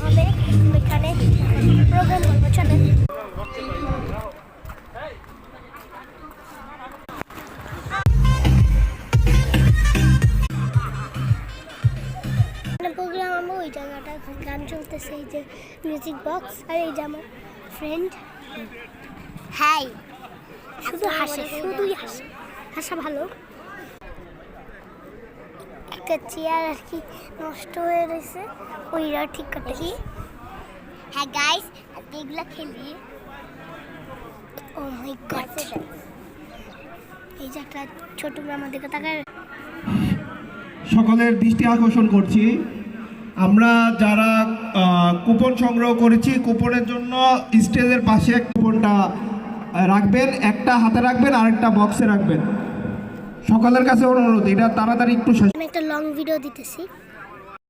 হবে এখানে প্রোগ্রাম করবো। চলেন। প্রোগ্রাম আমি ওই জায়গাটা গান চলতেছে, এই যে মিউজিক বক্স, আর এই যে আমার ফ্রেন্ড। হাই, শুধু হাসে, শুধুই হাসে, হাসা ভালো। একটা চেয়ার আর কি নষ্ট হয়ে রয়েছে, ওইটা ঠিক করতে কি। হ্যাঁ গাইস, আজকে এগুলা খেলি। ও মাই গড, এই যে একটা ছোট আমাদের তাকায়। সকলের দৃষ্টি আকর্ষণ করছি, আমরা যারা কুপন সংগ্রহ করেছি, কুপনের জন্য স্টেজের পাশে কুপনটা রাখবেন, একটা হাতে রাখবেন আর একটা বক্সে রাখবেন। সকলের কাছে অনুরোধ, এটা তাড়াতাড়ি একটু শেষ। আমি একটা লং ভিডিও দিতেছি।